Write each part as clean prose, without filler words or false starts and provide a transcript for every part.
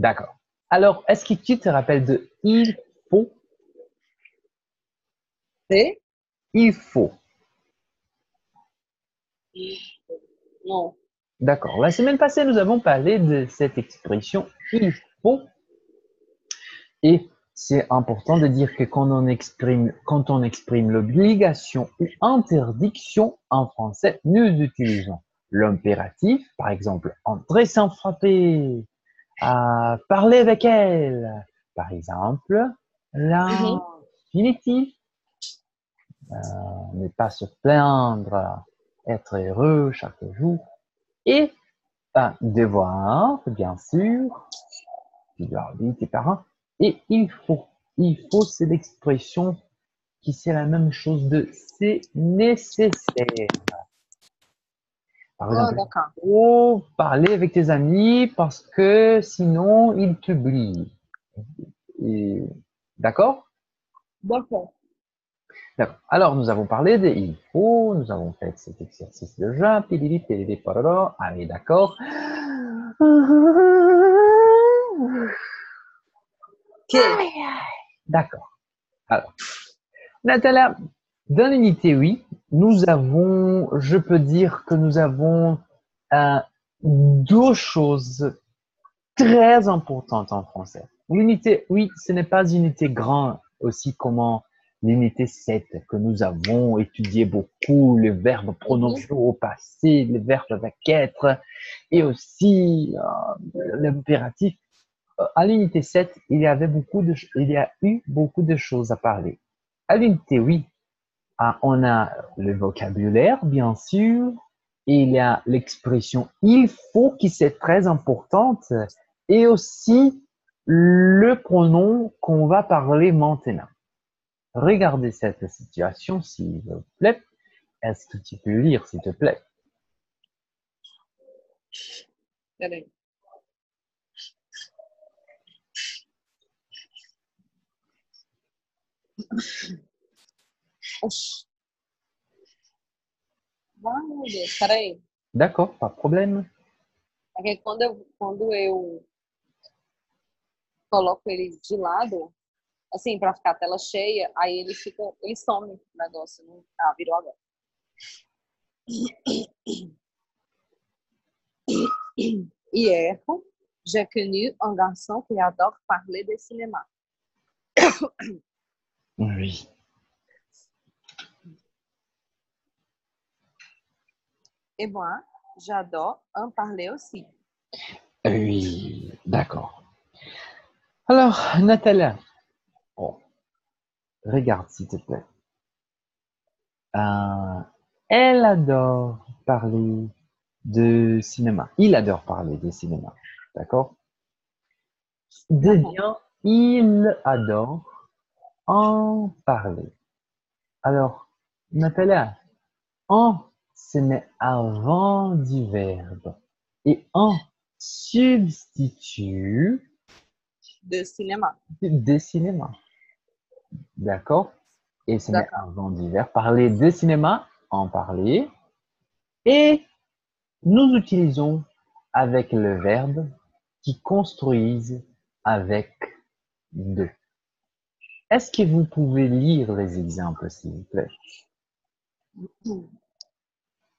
D'accord. Alors, est-ce que tu te rappelles de il faut? C'est? Il faut. Non. D'accord. La semaine passée, nous avons parlé de cette expression il faut. Et c'est important de dire que quand on exprime l'obligation ou interdiction en français, nous utilisons l'impératif, par exemple, entrer sans frapper, parler avec elle, par exemple, Mhm. l'infinitif, ne pas se plaindre, être heureux chaque jour, et devoir, bien sûr, tu dois dire tes parents, et il faut. Il faut, c'est l'expression qui c'est la même chose de c'est nécessaire. Par Oh, exemple, d'accord. il faut parler avec tes amis parce que sinon ils t'oublient. Et- D'accord? D'accord. D'accord. Alors, nous avons parlé de il faut, nous avons fait cet exercice de jeu, pilili, pilili, parara. Allez, d'accord. OK. D'accord. Alors, Nathalie, dans l'unité 8, nous avons, je peux dire que nous avons euh, deux choses très importantes en français. L'unité 8, ce n'est pas une unité grande aussi comme l'unité 7 que nous avons étudié beaucoup, les verbes Mhm. pronominaux au passé, les verbes avec être et aussi l'impératif. À l'unité 7, il y a eu beaucoup de choses à parler. À l'unité 8, on a le vocabulaire, bien sûr, et il y a l'expression il faut qui c'est très importante, et aussi le pronom qu'on va parler maintenant. Regardez cette situation, s'il vous plaît. Est-ce que tu peux lire, s'il te plaît? Peraí. Oxi. Ai, meu Deus. Peraí. D'accord, pas de problème. É que quando eu coloco ele de lado, assim, para ficar a tela cheia, aí ele some o negócio. Não... Ah, virou agora. Hier, j'ai connu un garçon qui adore parler de cinéma. Oui. Et moi, j'adore en parler aussi. Oui, d'accord. Alors, Nathalie, oh, regarde, s'il te plaît. Euh, Elle adore parler de cinéma. Il adore parler de cinéma. D'accord? Mhm. Devient il adore en parler. Alors, Nathalie, en, ce n'est avant du verbe. Et en substitue De cinéma. de cinéma. D'accord? Et ce n'est D'accord. avant du verbe. Parler de cinéma, en parler. Et nous utilisons avec le verbe qui construisent avec de. Est-ce que vous pouvez lire les exemples, s'il vous plaît?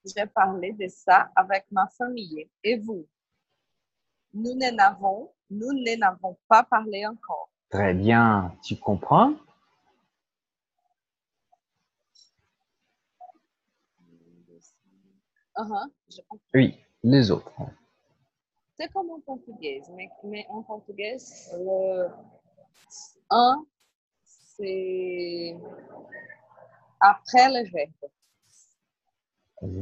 J'ai parlé de ça avec ma famille. Et vous? Nous n'en avons pas parlé encore. Très bien, tu comprends? Je comprends. Oui, les autres. C'est comme en portugais, mais en portugais, le un, c'est après le verbe.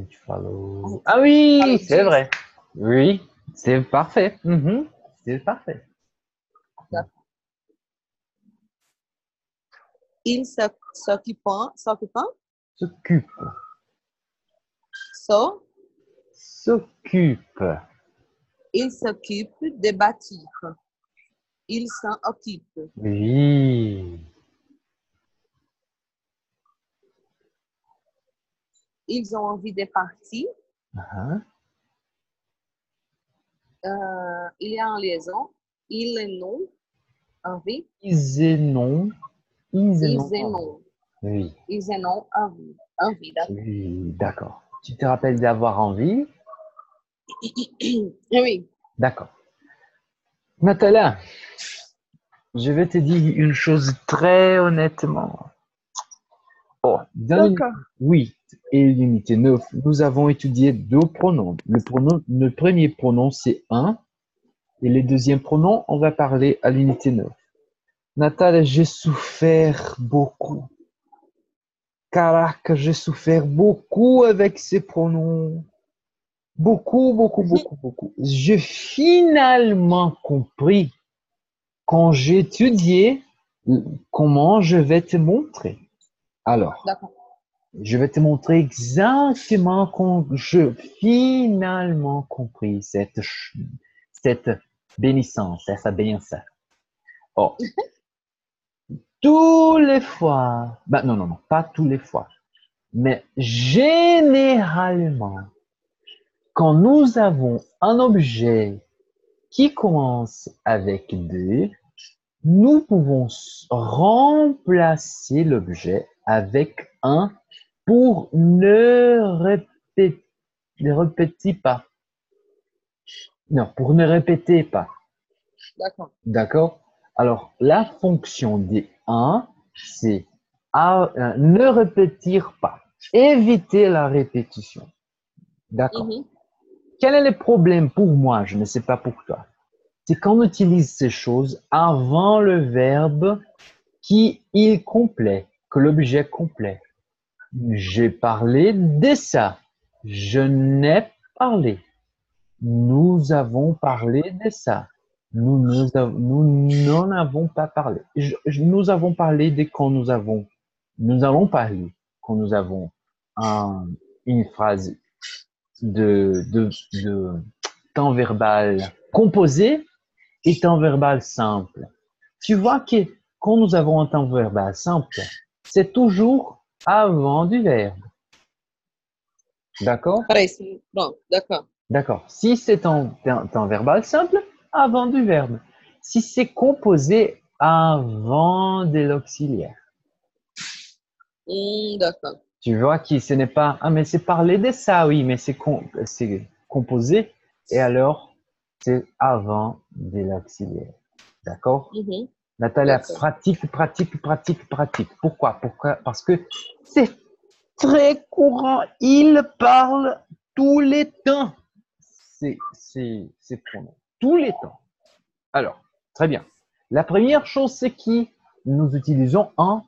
Tu follow. On Ah parle oui, c'est diz. vrai. Oui, c'est parfait. Mhm, c'est parfait. Il s'occupant, S'occupe. so, S'occupe. il s'occupe de bâtir. Il s'en occupe. Oui. Ils ont envie de partir. Uh-huh. Il y a en liaison. ils n'ont envie. Ils n'ont pas. Ils Oui, n'ont envie. Envie, d'accord. oui, d'accord. Tu te rappelles d'avoir envie? Oui, D'accord. Nathalie, je vais te dire une chose très honnêtement. Oh, dans l'unité d'accord. 8 et l'unité 9, nous avons étudié deux pronoms. Le premier pronom, c'est un, et le deuxième pronom, on va parler à l'unité 9. Nathalie, j'ai souffert beaucoup. Caraca, j'ai souffert beaucoup avec ces pronoms. Beaucoup, beaucoup, beaucoup, beaucoup. J'ai finalement compris quand j'ai étudié comment je vais te montrer. Alors, D'accord. je vais te montrer exactement quand je finalement compris cette bénissance, cette bénédiction. Oh, tous les fois, ben non, non, non, pas tous les fois, mais généralement, quand nous avons un objet qui commence avec deux, nous pouvons remplacer l'objet avec un pour ne répéter pas. Non, pour ne répéter pas. D'accord. D'accord? Alors, la fonction des 1, c'est ne répéter pas. Éviter la répétition. D'accord. Mhm. Quel est le problème pour moi? Je ne sais pas pour toi. C'est qu'on utilise ces choses avant le verbe qui est complet, que l'objet complet. J'ai parlé de ça. Je n'ai parlé. Nous avons parlé de ça. Nous n'en avons pas parlé. Nous avons parlé de quand nous allons parler quand nous avons une phrase de temps verbal composé et temps verbal simple. Tu vois que quand nous avons un temps verbal simple, c'est toujours avant du verbe. D'accord? Parece. Pronto, d'accord. D'accord. Si c'est un temps verbal simple, avant du verbe. Si c'est composé avant de l'auxiliaire. D'accord. Tu vois que ce n'est pas, ah, mais c'est parler de ça, oui, mais c'est composé et alors c'est avant de l'auxiliaire. D'accord? Mhm. Nathalie, D'accord. pratique, pratique, pratique, pratique. Pourquoi? Pourquoi? Parce que c'est très courant. Il parle tous les temps. C'est pronoms. Tous les temps. Alors, très bien. La première chose, c'est que nous utilisons un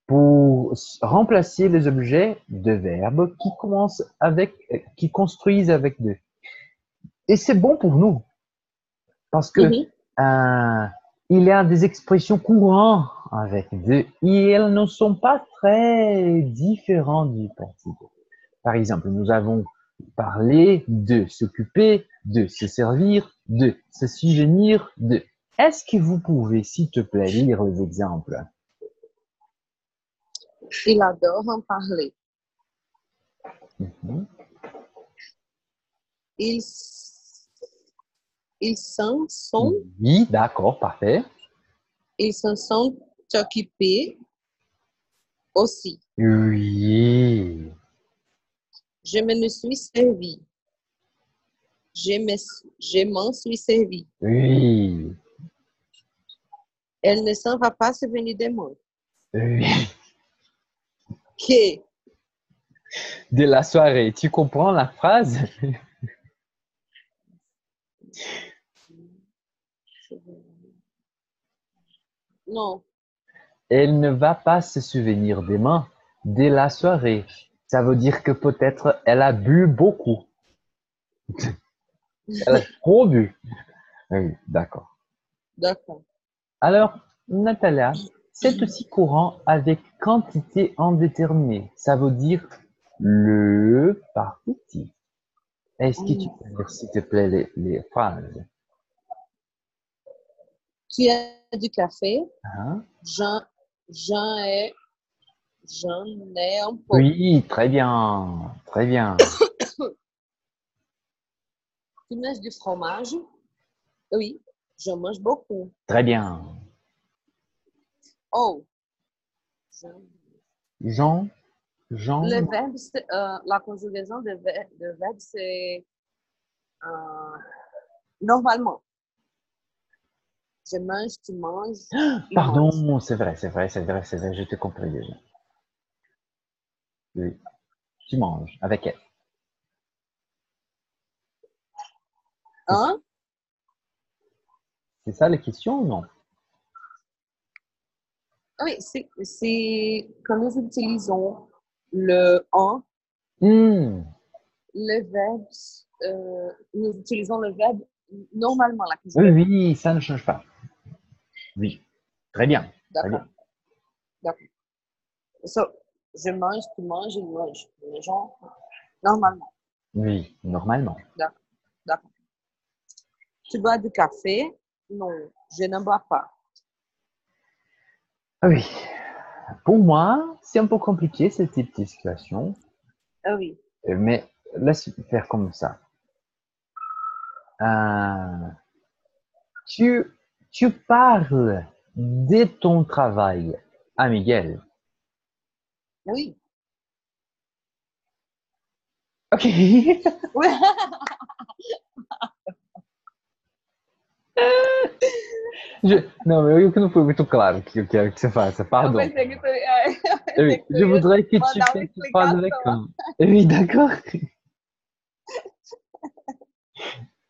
pour remplacer les objets de verbes qui commencent avec, qui construisent avec deux. Et c'est bon pour nous parce que Mhm. il y a des expressions courantes avec deux et elles ne sont pas très différentes du participe. Par exemple, nous avons parlé de s'occuper, de se servir, de se souvenir, de. Est-ce que vous pouvez, s'il te plaît, lire les exemples? Il adore en parler. Mhm. Ils, ils s'en sont, Oui, d'accord, parfait. ils s'en sont occupés aussi. Oui, Je me suis servi. Je m'en suis servi. oui, Elle ne s'en va pas se venir de moi. oui. Que De la soirée, tu comprends la phrase? non, Elle ne va pas se souvenir des mains de la soirée. Ça veut dire que peut-être elle a bu beaucoup. Elle a trop bu. Oui, d'accord. d'accord. Alors, Natalia, c'est aussi courant avec quantité indéterminée. Ça veut dire le participe. Est-ce que tu peux lire, s'il te plaît, les phrases? Tu as du café? Hein? J'en, j'en ai, j'en ai un peu. Oui, très bien, très bien. Tu manges du fromage? Oui. Je mange beaucoup. Très bien. Oh, je- Jean, Jean, le verbe, la conjugaison de verbe, c'est euh, normalement. Je mange, tu manges, il mange. pardon, c'est vrai, c'est vrai, c'est vrai, c'est vrai, je te compris déjà. Oui, tu manges avec elle. C'est ça, Hein? c'est ça la question ou non? Oui, c'est quand nous utilisons le en, Hmm, le verbe, nous utilisons le verbe normalement, la oui, conjugaison. oui, ça ne change pas. Oui, très bien, très bien. D'accord, d'accord. So, je mange, tu manges, il mange. Les gens, normalement. Oui, normalement. D'accord, d'accord. Tu bois du café? Non, je ne bois pas. Ah oui, pour moi, c'est un peu compliqué ce type de situation, Ah oui, mais laisse faire comme ça. Euh, tu, tu parles de ton travail à Miguel. oui. Ok. Oui. Não, eu que não foi muito claro o que eu quero que você faça, Eu pardon. pensei que tu, eu pensei Oui, que tu je ia voudrais que tu mandar uma fasses une phrase avec explicação. un. Oui, d'accord.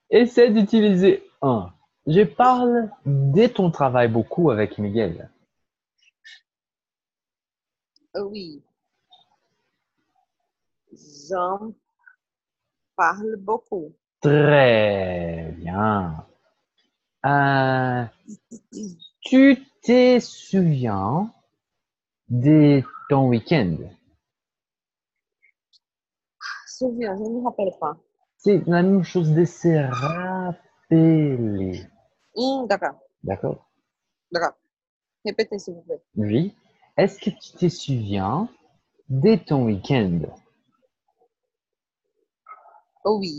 Essaie d'utiliser un. Je parle de ton travail beaucoup avec Miguel. Oui, j'en parle beaucoup. Très bien. Euh, tu te souviens de ton week-end? Souviens, je ne me rappelle pas. C'est la même chose de se rappeler. D'accord, D'accord? d'accord. Répétez, s'il vous plaît. Oui. Est-ce que tu te souviens de ton week-end? Oui,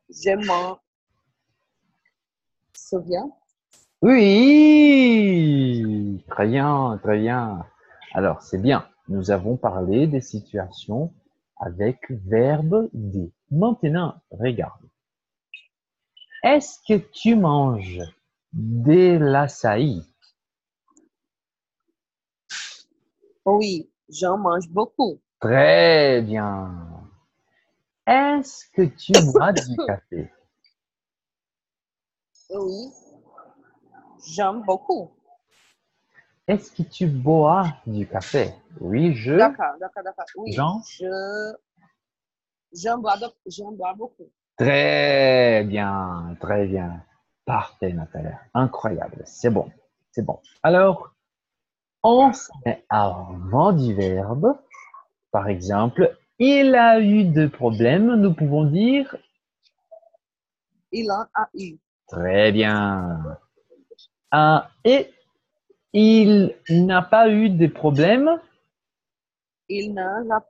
je m'en souviens. Oui! Très bien, très bien. Alors, c'est bien. Nous avons parlé des situations avec verbe D. Maintenant, regarde. Est-ce que tu manges de l'açaï? Oui, j'en mange beaucoup. Très bien. Est-ce que tu bois du café? Oui, j'aime beaucoup. Est-ce que tu bois du café? Oui, je, D'accord, d'accord, d'accord. Oui, Jean. j'en bois beaucoup. Très bien, très bien. Parfait, Nathalie. Incroyable. C'est bon, c'est bon. Alors, on se met avant du verbe. Par exemple, il a eu des problèmes. Nous pouvons dire Il en a eu. très bien. Et il n'a pas eu de problèmes. Il n'en a,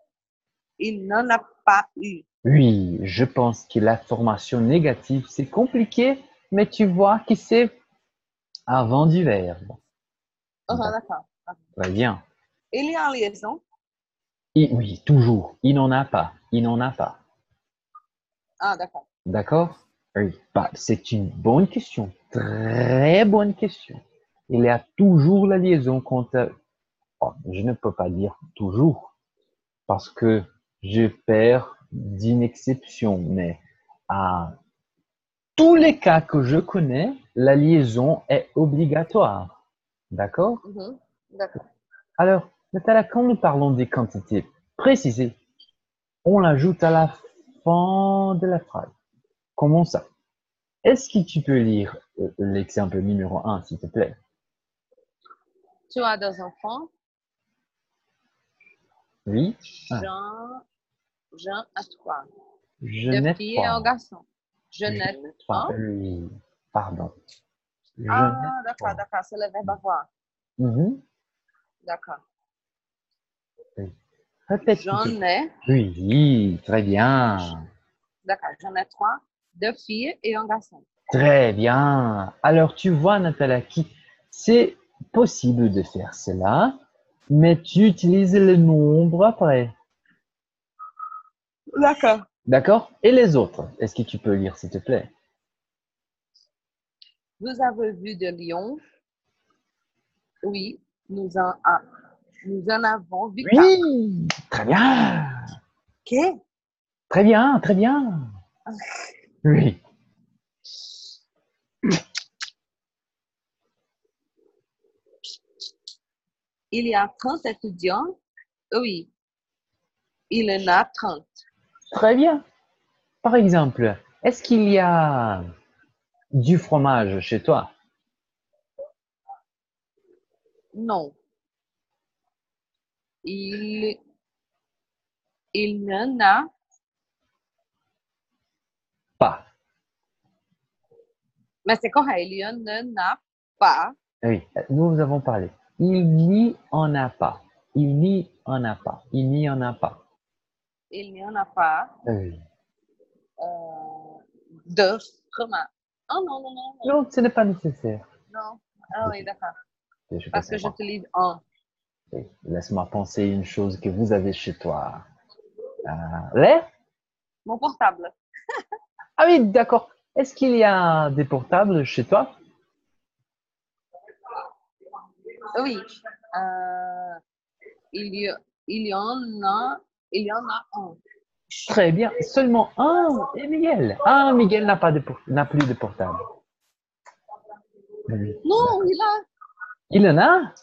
il n'en a pas eu. Oui, je pense que la formation négative, c'est compliqué, mais tu vois que c'est avant du verbe. D'accord, D'accord. très bien. Il y a en liaison. Oui, toujours. Il n'en a pas. Il n'en a pas. Ah, d'accord. D'accord? Oui. Bah, c'est une bonne question. Très bonne question. Il y a toujours la liaison quand oh, je ne peux pas dire toujours parce que je perds d'une exception, mais à tous les cas que je connais, la liaison est obligatoire. D'accord? Mhm. D'accord. Alors, Nathalie, quand nous parlons des quantités précisées, on l'ajoute à la fin de la phrase. Comment ça? Est-ce que tu peux lire l'exemple numéro un, s'il te plaît? Tu as deux enfants. Oui. Ah, Jean, Jean a trois. je Deux n'ai filles et un pas. garçon. Je Je n'ai n'ai pas. un. Oui. Pardon. Je n'ai Ah, d'accord, pas. d'accord. C'est le verbe avoir. Mhm. D'accord. Oui. Répète, s'il te J'en plaît. ai. Oui, très bien. D'accord. J'en ai trois. deux filles et un garçon. Très bien. Alors, tu vois, Nathalie, c'est possible de faire cela, mais tu utilises le nombre après. D'accord. D'accord? Et les autres? Est-ce que tu peux lire, s'il te plaît? Vous avez vu de lions? Oui, nous en avons vu quatre. Oui! Très bien! Ok. Très bien, très bien. Oui. Il y a 30 étudiants? Oui, il y en a 30. Très bien. Par exemple, est-ce qu'il y a du fromage chez toi? Non, il, il n'en a, Pas. mais c'est correct, il y en a pas. Oui, nous avons parlé. Il n'y en a pas. Il n'y en a pas. Il n'y en a pas. Il n'y en a pas Oui. de fromage. Oh non, non, non, non. Non, ce n'est pas nécessaire. Non. Ah oui, d'accord. Je peux Parce que savoir. j'utilise un. Oui. Laisse-moi penser une chose que vous avez chez toi. L'air? Mon portable. Ah oui, d'accord. Est-ce qu'il y a des portables chez toi? Oui. Euh, il y, il y en a, il y en a un. Très bien. Seulement un. Et Miguel? Ah, Miguel n'a plus de portable. Oui, Non, d'accord. il a, Il en a?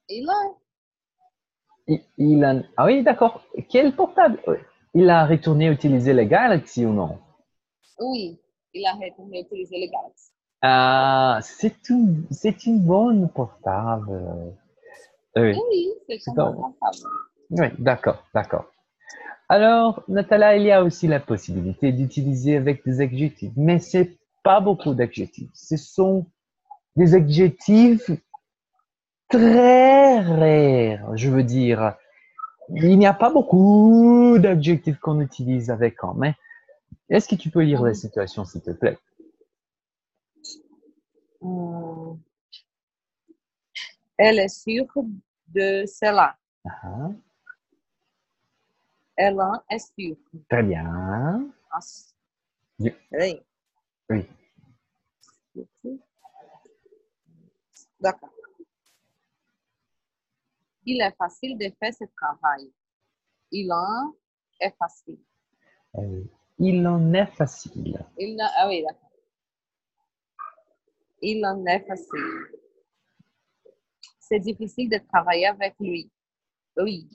il a. Ah oui, d'accord. Quel portable? Oui. Il a retourné utiliser le Galaxy ou non? Oui, il a retourné utiliser le Galaxy. Ah, c'est une bonne portable. Oui, Oui, c'est un c'est bon un- portable. oui, d'accord, d'accord. Alors, Nathalie, il y a aussi la possibilité d'utiliser avec des adjectifs, mais c'est pas beaucoup d'adjectifs. Ce sont des adjectifs très rares, je veux dire. Il n'y a pas beaucoup d'adjectifs qu'on utilise avec en, mais est-ce que tu peux lire la Mhm. situation, s'il te plaît? Hum, Elle est sûre de cela. Ah, Elle en est sûre. très bien. Nossa, Oui, peraí. oui. D'accord. Il est facile de faire ce travail. Il en est facile. Il en est facile. Ah oui, d'accord. Il en est facile. C'est difficile de travailler avec lui. Oui,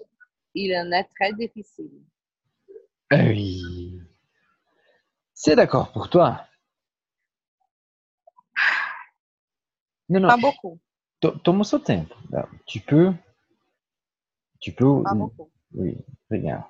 il en est très difficile. Oui. C'est d'accord pour toi. Non, non, Pas beaucoup. toma o seu tempo. Tu peux, Pas beaucoup. oui, regarde.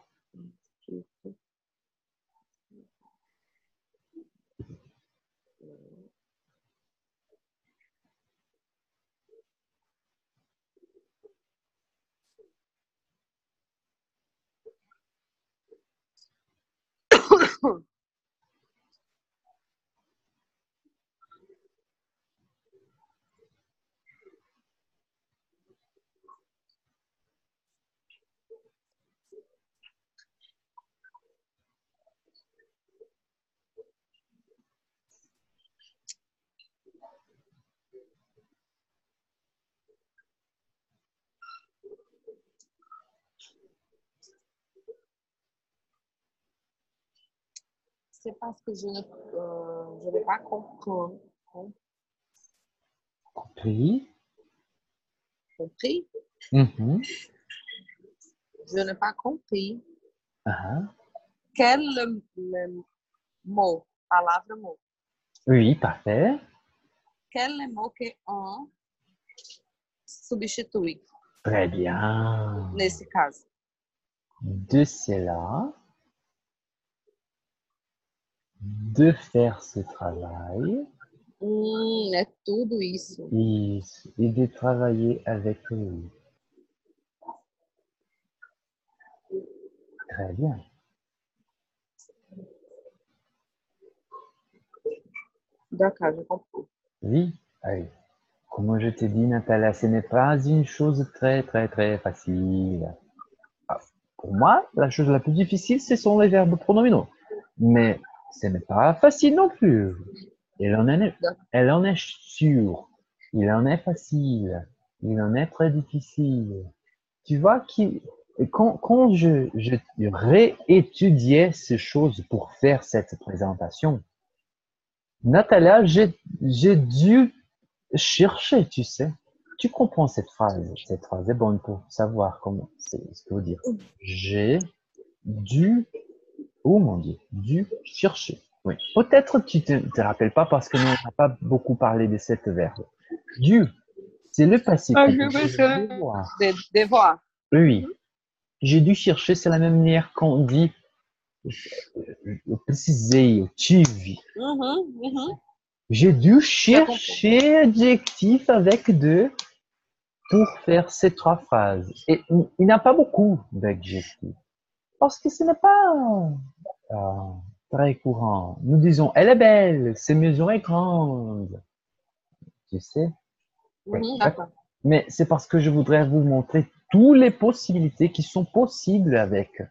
C'est parce que je n'ai pas Compris? compris. Mhm. Je n'ai pas compris Ah, quel mot, palavra mot. oui, parfait. Quel est le mot que on substitui Très bien. nesse caso? De cela, de faire ce travail É tudo isso. et de travailler avec lui. Très bien. D'accord, je comprends. Oui. Allez. Comme je t'ai dit, Natalia, ce n'est pas une chose très, très, très facile. Ah, pour moi, la chose la plus difficile, ce sont les verbes pronominaux. Mais ce n'est pas facile non plus. Elle en est, D'ac- elle en est sûre. Il en est facile. Il en est très difficile. Tu vois, quand je réétudiais ces choses pour faire cette présentation, Natalia, j'ai dû chercher, tu sais. Tu comprends cette phrase. Cette phrase est bonne pour savoir comment c'est ce que veut dire. J'ai dû, oh mon Dieu, dû chercher. Oui. Peut-être tu te rappelles pas parce que nous n'avons pas beaucoup parlé de cette verbe. Dû, c'est le passé Ah, composé je vais de sur devoir. des devoirs. Oui. Mhm, J'ai dû chercher, c'est la même manière qu'on dit préciser, tive. mhm, mhm. J'ai dû Je comprends. chercher adjectif avec de pour faire ces trois phrases. Et il n'y a pas beaucoup d'adjectifs. Parce que ce n'est pas très courant. Nous disons, elle est belle, ses mesures est grande. Tu sais? Oui, Mhm, d'accord. d'accord. Mais c'est parce que je voudrais vous montrer toutes les possibilités qui sont possibles avec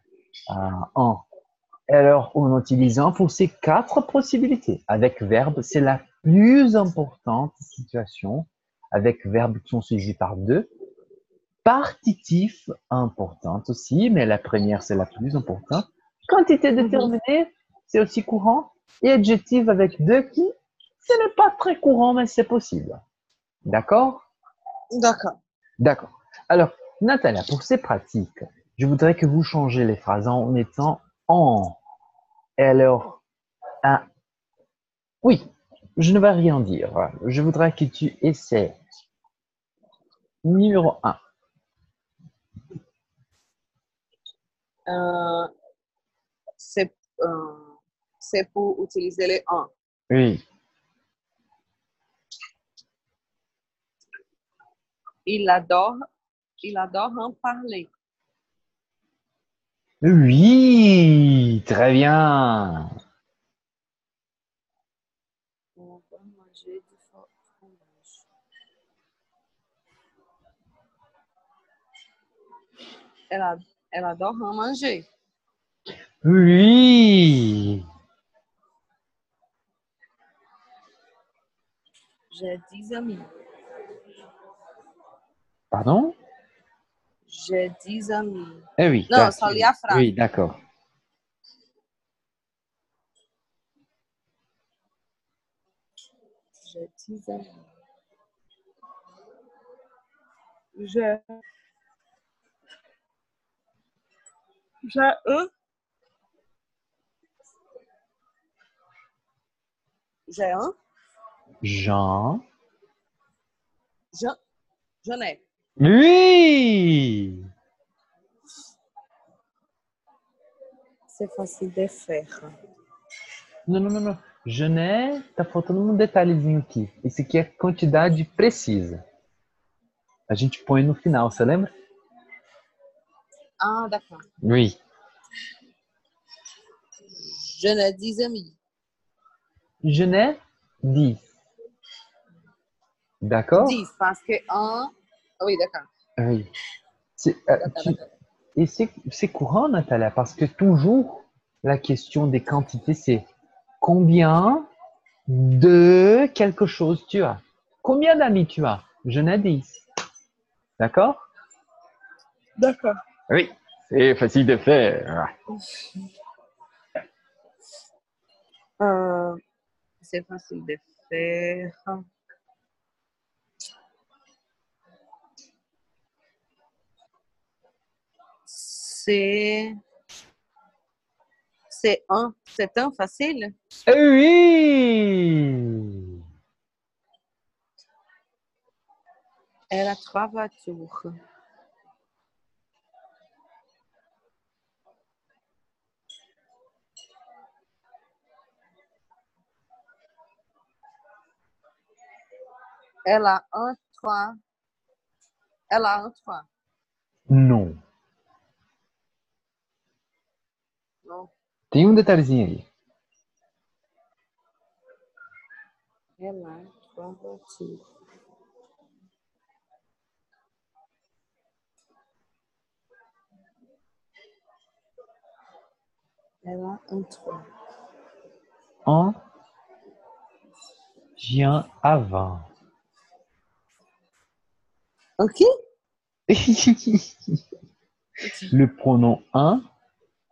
un. Alors, en utilisant pour ces quatre possibilités, avec verbe, c'est la plus importante situation, avec verbe qui sont suivis par deux. Partitif, importante aussi, mais la première, c'est la plus importante. Quantité Mhm, déterminée, c'est aussi courant. Et adjectif avec deux qui, ce n'est pas très courant, mais c'est possible. D'accord? d'accord. D'accord. Alors, Natalia, pour ces pratiques, je voudrais que vous changez les phrases en mettant en. Et alors, un. Oui, je ne vais rien dire. Je voudrais que tu essaies. Numéro un. Euh, c'est c'est pour utiliser les un. Oui. Il adore, il adore en parler. Oui, très bien. On va manger du fromage. Elle, elle adore en manger. Oui. J'ai 10 amis. Pardon? J'ai 10 amis. Eh oui, Non, só li a frase. oui, d'accord. J'ai 10 amis. J'ai j'ai un. J'ai un. Jean. J'en j'en ai. Oui. C'est facile de faire. Não, não, não, não. Jané tá faltando um detalhezinho aqui. Esse aqui é quantidade precisa. A gente põe no final, você lembra? Ah, d'accord. Oui. Je n'ai 10 amis. Jané, 10. D'accord? 10, parce que un. Ah oui, d'accord. Oui. D'accord, d'accord. Et c'est courant, Natalia, parce que toujours la question des quantités, c'est combien de quelque chose tu as. Combien d'amis tu as? Je n'ai 10. D'accord? D'accord. Oui, c'est facile de faire. Euh, c'est facile de faire. C'est c'est un facile. Oui! Elle a trois voitures. Elle a un toit. Elle a un toit. Non. Non. Tem um detalhezinho aí. Elle a trois voitures. Elle a un train. Un vient avant. OK? Le pronom un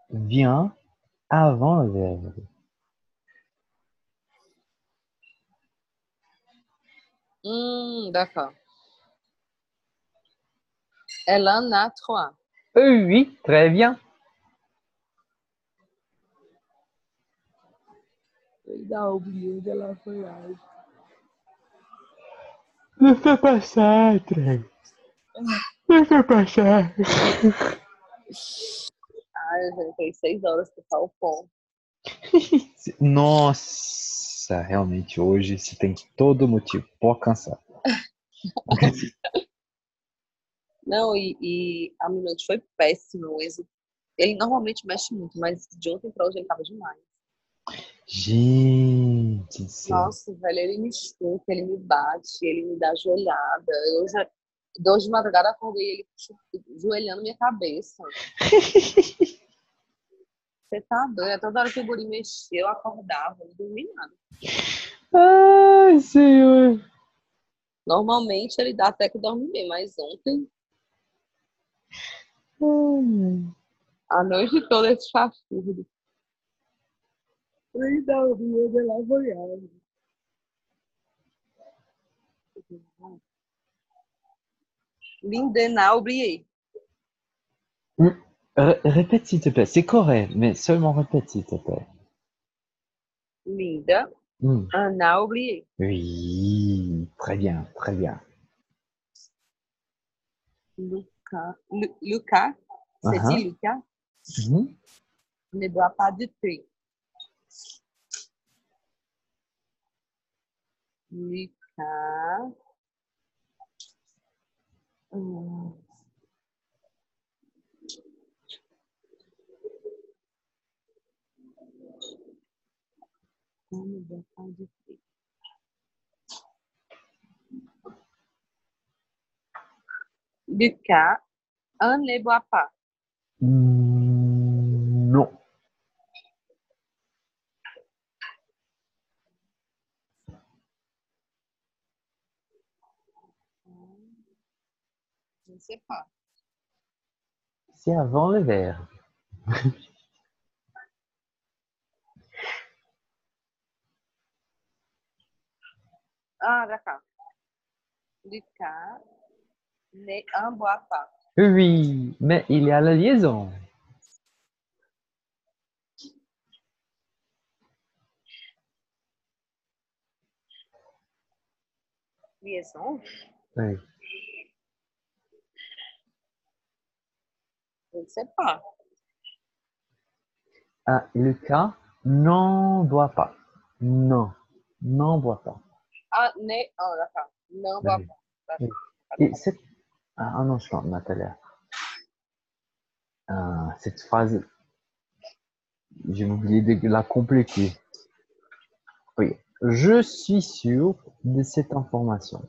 vient avant le verbe. D'accord. Elle en a trois. Oui, très bien. Il a oublié de la voyage. Ne fais pas ça, Trey. Ne fais pas ça. Ah, já fez 6 horas que tá o pão. Nossa, realmente hoje você tem todo motivo. Pode cansar. Não, e a minha noite foi péssima. O Enzo, ele normalmente mexe muito, mas de ontem pra hoje ele tava demais. Gente do céu. Nossa, velho, ele me chuta, ele me bate, ele me dá joelhada. Eu já, dois de madrugada, acordei ele joelhando minha cabeça. Você tá doido? Toda hora que o guri mexia, eu acordava, não dormi nada. Ai, Senhor. Normalmente ele dá até que dorme bem, mas ontem, a noite toda esse chafurdo. Ele dormia de lá voyage. Lindenau, oublié. Répète s'il te plaît. C'est correct, mais seulement répète s'il te plaît. Linda, Hmm. un a oublié. Oui, très bien, très bien. Lucas, Lucas, c'est Uh-huh. dit Lucas, Mhm. ne boit pas de thé. Lucas, ne boit pas de thé. Lucas, un ne boit pas. Non. Je ne sais pas. C'est avant le verbe. Ah, d'accord. Lucas, ne un boit pas. Oui, mais il y a la liaison. Liaison, Oui. je ne sais pas. Ah, le cas n'en boit pas. Non, n'en boit pas. Ah, ne un, d'accord. Ne boit Oui, pas. oui. D'accord. Et cette... Ah, un instant, Nathalie. Cette phrase, j'ai oublié de la compléter. Oui, je suis sûr de cette information.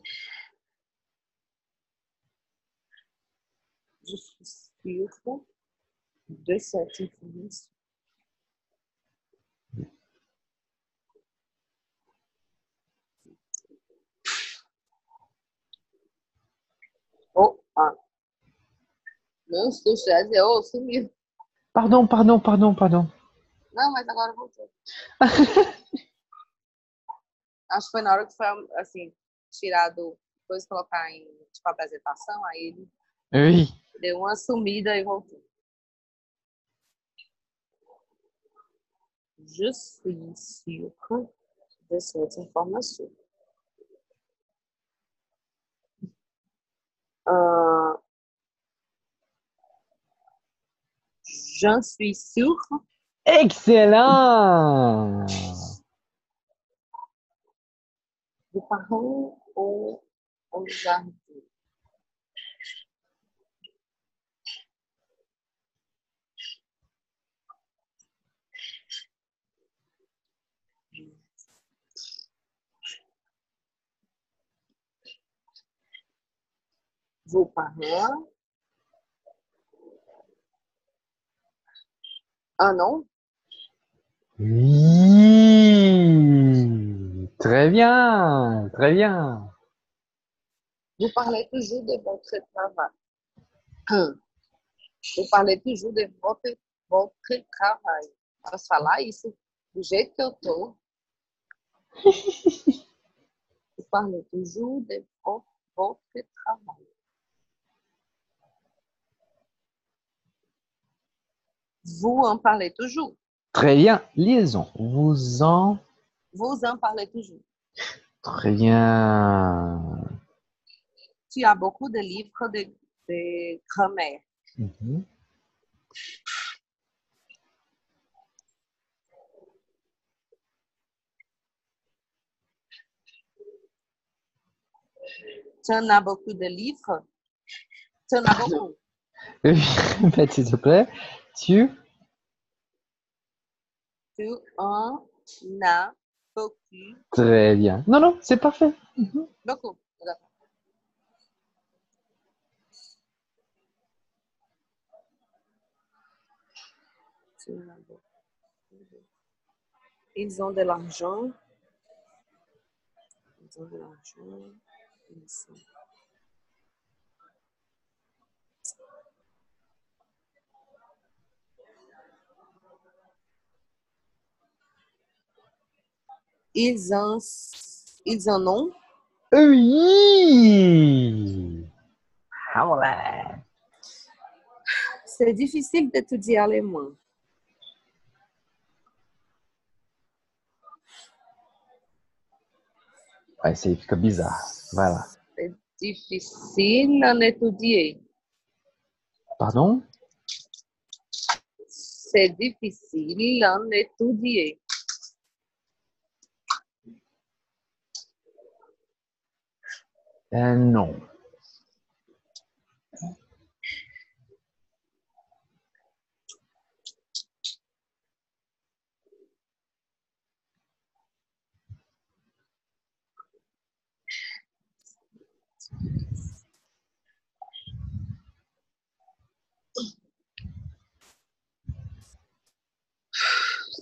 Je suis sûre de cette information. Oh, ah. Meu susto, já dizer, oh, sumiu. Pardon, pardon, pardon, pardon. Não, mas agora voltou. Acho que foi na hora que foi, assim, tirado, depois de colocar em, tipo, apresentação, aí ele Oui. deu uma sumida e voltou. Je suis sûre de cette information. J'en suis sûre. Excellent! Des parents ont un jardin. vos parents. Un nom. Oui. Très bien, très bien. Vous parlez toujours de votre travail. Vous parlez toujours de votre travail. Posso falar isso do jeito que eu tô? Vous parlez toujours de votre travail. Vous en parlez toujours. Très bien. Liaison. Vous en... Vous en parlez toujours. Très bien. Tu as beaucoup de livres de grammaire. Mhm. Tu en as beaucoup de livres? Tu en as beaucoup. Répète, s'il te plaît. Tu... Tu en as beaucoup. Très bien. Non, non, c'est parfait. Mhm. Beaucoup. D'accord. Tu en as beaucoup. Ils ont de l'argent. Ils ont de l'argent. Ils sont... Ils en ont. Oui. Ah ouais. C'est difficile d'étudier allemand. Ouais, c'est fica bizarre. Voilà. C'est difficile à étudier. Pardon? C'est difficile à étudier. Non.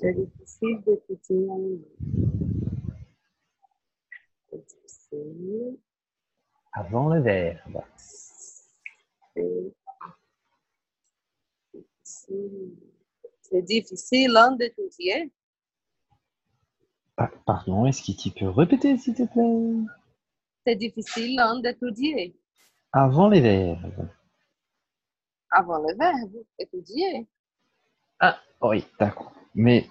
C'est difficile d'étudier allemand. C'est difficile. Avant le verbe. C'est difficile à étudier. Pardon, est-ce que tu peux répéter, s'il te plaît? C'est difficile à étudier. Avant les verbes. Avant le verbe, étudier. Ah, oui, d'accord. Mais,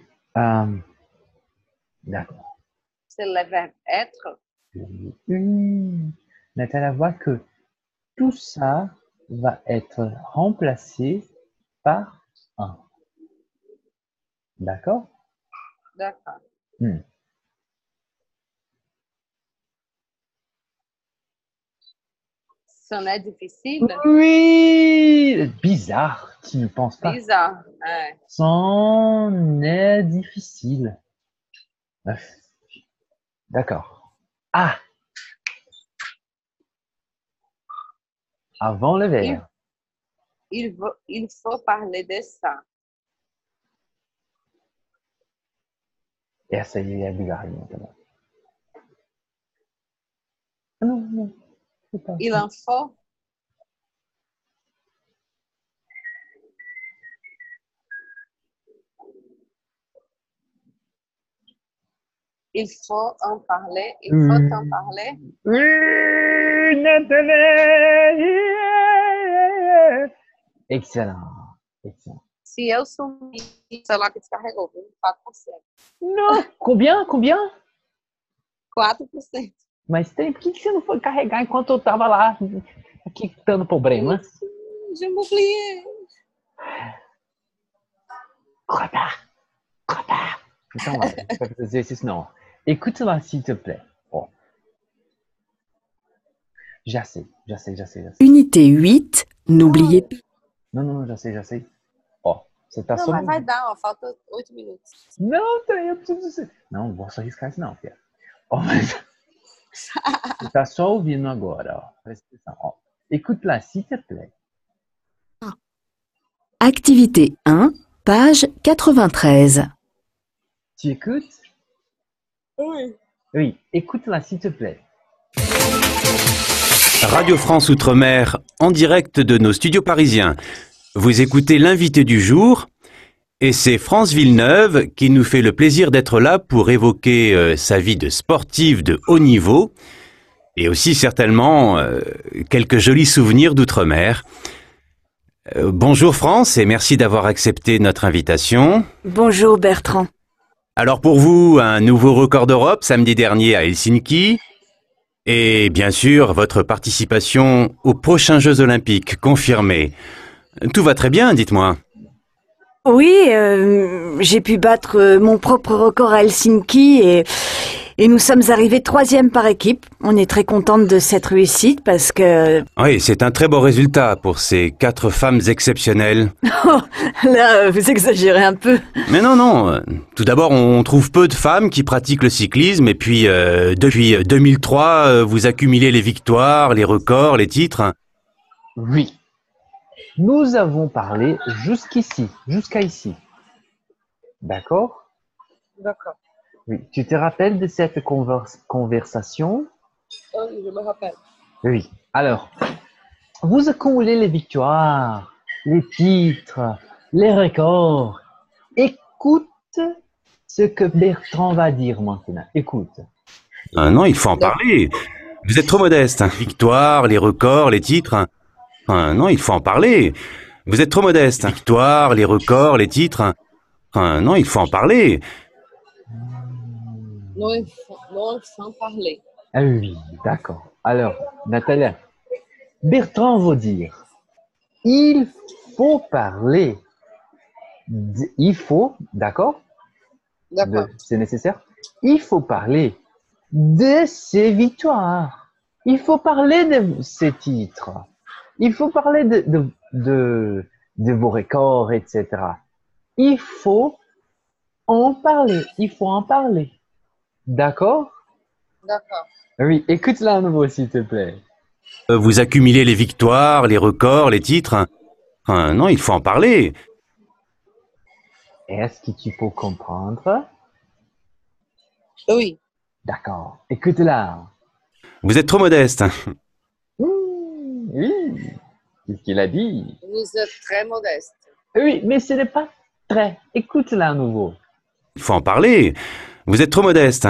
d'accord. C'est le verbe être. Mais tu la voix que tout ça va être remplacé par un. D'accord? D'accord. Hmm. Ce n'est difficile. Oui! Bizarre, tu ne penses pas? Bizarre. Ouais. C'en est difficile. D'accord. Ah! Avant le verbe. Il faut parler de ça. Essa aí é bizarrinha também. Não, não. Il en faut. Il faut en parler. Il faut en parler. Oui, Nathalie! Excellent. Excellent. Se eu sumir, o celular que descarregou, 4%. Não, combien? Combien? 4%. Mas tem, por que você não foi carregar enquanto eu tava lá aqui dando problema? Je m'oubliais. Corta! Corta! Então, olha, não vai fazer exercício não. Écoute lá, s'il te plaît. Ó. Já sei, já sei, já sei, já sei. Unité 8, n'oubliez pas. Não, não, não, já sei, já sei. Ó, você tá Não, só... mas vai dar, ó, falta 8 minutos. Não, eu preciso dizer. Não, não vou só arriscar isso não, Pia. Ó, mas... Você tá só ouvindo agora, ó. Presta atenção, ó. Écoute-la, s'il te plaît. Activité 1, page 93. Tu écoutes? Oui. Oui, écoute-la, s'il te plaît. Radio France Outre-mer, en direct de nos studios parisiens. Vous écoutez l'invité du jour, et c'est France Villeneuve qui nous fait le plaisir d'être là pour évoquer sa vie de sportive de haut niveau, et aussi certainement quelques jolis souvenirs d'outre-mer. Bonjour France, et merci d'avoir accepté notre invitation. Bonjour Bertrand. Alors pour vous, un nouveau record d'Europe samedi dernier à Helsinki. Et bien sûr, votre participation aux prochains Jeux Olympiques confirmée. Tout va très bien, dites-moi. Oui, j'ai pu battre mon propre record à Helsinki et nous sommes arrivés 3e par équipe. On est très contente de cette réussite parce que... Oui, c'est un très beau résultat pour ces 4 femmes exceptionnelles. Oh, là, vous exagérez un peu. Mais non. Tout d'abord, on trouve peu de femmes qui pratiquent le cyclisme et puis depuis 2003, vous accumulez les victoires, les records, les titres. Oui. Nous avons parlé jusqu'à ici. D'accord? D'accord. Oui. Tu te rappelles de cette conversation? Oui, je me rappelle. Oui. Alors, vous accumulez les victoires, les titres, les records. Écoute ce que Bertrand va dire maintenant. Écoute. Non, il faut en parler. Vous êtes trop modeste. Victoires, les records, les titres. Non, il faut en parler. Vous êtes trop modeste. Victoires, les records, les titres. Non, il faut en parler. Non, il faut en parler. Ah oui, d'accord. Alors, Nathalie, Bertrand va dire, il faut parler. Il faut, d'accord? D'accord. C'est nécessaire. Il faut parler de ses victoires. Il faut parler de ses titres. Il faut parler de vos records, etc. Il faut en parler. Il faut en parler. D'accord? D'accord. Oui, écoute-la à nouveau, s'il te plaît. Vous accumulez les victoires, les records, les titres. Non, il faut en parler. Est-ce que tu peux comprendre? Oui. D'accord. Écoute-la. Vous êtes trop modeste. Oui. Qu'est-ce qu'il a dit? Vous êtes très modeste. Oui, mais ce n'est pas très. Écoute-la à nouveau. Il faut en parler. Vous êtes trop modeste.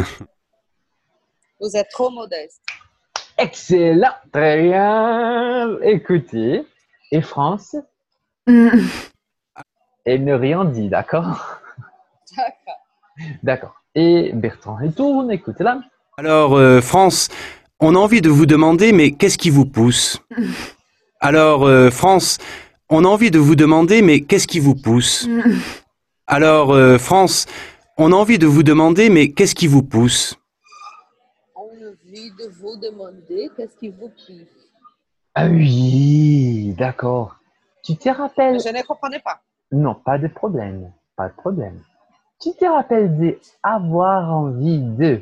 Vous êtes trop modeste. Excellent. Très bien. Écoutez. Et France, Hmm, elle ne rien dit, d'accord? D'accord. D'accord. Et Bertrand et tourne, écoutez-la. Alors, France, on a envie de vous demander, mais qu'est-ce qui vous pousse? Alors, France, on a envie de vous demander, mais qu'est-ce qui vous pousse? Alors, France, on a envie de vous demander, mais qu'est-ce qui vous pousse? On a envie de vous demander qu'est-ce qui vous pousse. Ah oui, d'accord. Tu te rappelles? Je ne comprenais pas. Non, pas de problème. Pas de problème. Tu te rappelles de avoir envie de?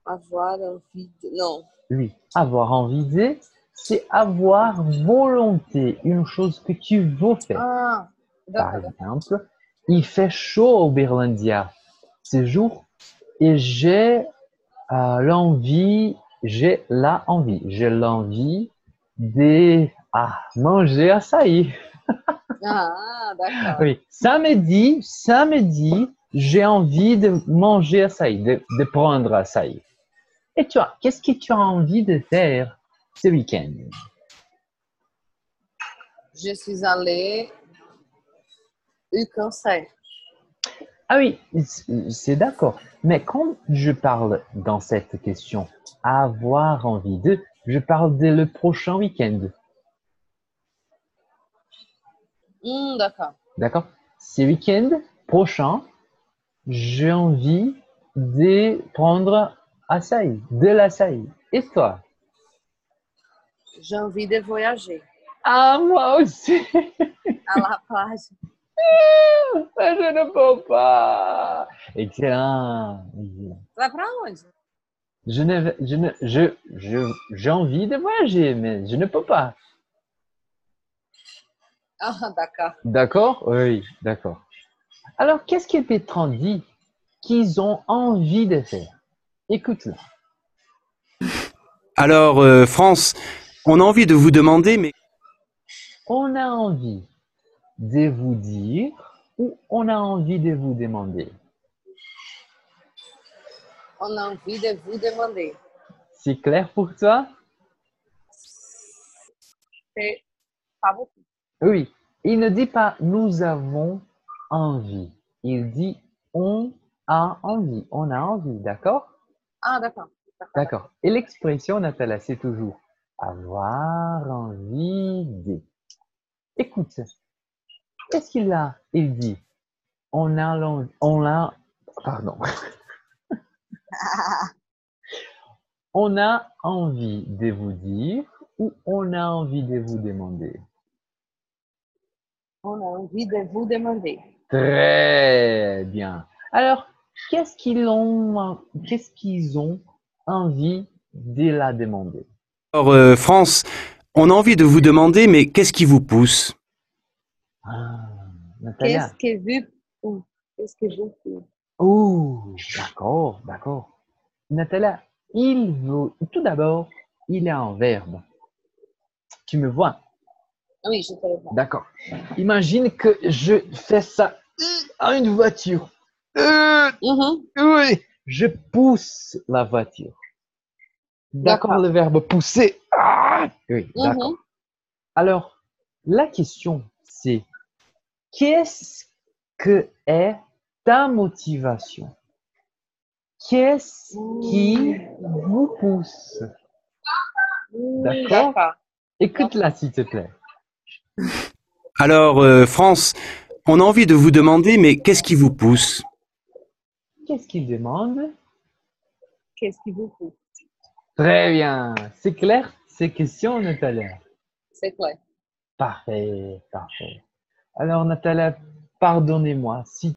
Avoir envie de... Non. Oui, avoir envie de, c'est avoir volonté, une chose que tu veux faire. Ah, Par d'accord. exemple, il fait chaud au Berlandia ce jour et j'ai j'ai l'envie de manger açaï. Ah, d'accord. Oui, samedi, j'ai envie de manger açaï, de prendre açaï. Et toi, qu'est-ce que tu as envie de faire ce week-end? Je suis allée au concert. Ah oui, c'est d'accord. Mais quand je parle dans cette question, avoir envie de, je parle de le prochain week-end. D'accord. D'accord? Ce week-end prochain, j'ai envie de prendre açaï, de l'açaï. Et toi? J'ai envie de voyager Ah, moi aussi. à la plage. Mais je ne peux pas. Excellent. Vai pra onde? j'ai envie de voyager, mais je ne peux pas. Ah, d'accord. D'accord? Oui, d'accord. Alors, qu'est-ce que Bertrand dit qu'ils ont envie de faire? Écoute-le. Alors, France, on a envie de vous demander, mais On a envie de vous dire ou on a envie de vous demander? On a envie de vous demander. C'est clair pour toi? C'est pas beaucoup. Oui. Il ne dit pas nous avons envie. Il dit on a envie. On a envie, d'accord? Ah, d'accord. D'accord. D'accord. Et l'expression, Nathalie, c'est toujours avoir envie de. Écoute, qu'est-ce qu'il a? Il dit on a, pardon, on a envie de vous dire ou on a envie de vous demander? On a envie de vous demander. Très bien. Alors, qu'est-ce qu'ils ont envie de la demander? alors, France, on a envie de vous demander, mais qu'est-ce qui vous pousse? Ah, Qu'est-ce Natalia. que vous... Qu'est-ce que je fais? Oh, d'accord, d'accord. Natalia, il veut, tout d'abord, il est un verbe. Tu me vois? Oui, je te le vois. D'accord. Imagine que je fais ça à une voiture. Oui, je pousse la voiture. D'accord, D'accord. le verbe pousser. Ah, oui, d'accord. Alors, la question, c'est qu'est-ce que est ta motivation? Qu'est-ce qui vous pousse? D'accord? D'accord. Écoute-la, s'il te plaît. Alors, France, on a envie de vous demander, mais qu'est-ce qui vous pousse? Qu'est-ce qu'il demande? Qu'est-ce qui vous pousse? Très bien. C'est clair, ces questions, Nathalie? C'est clair. Parfait, parfait. Alors, Nathalie, pardonnez-moi si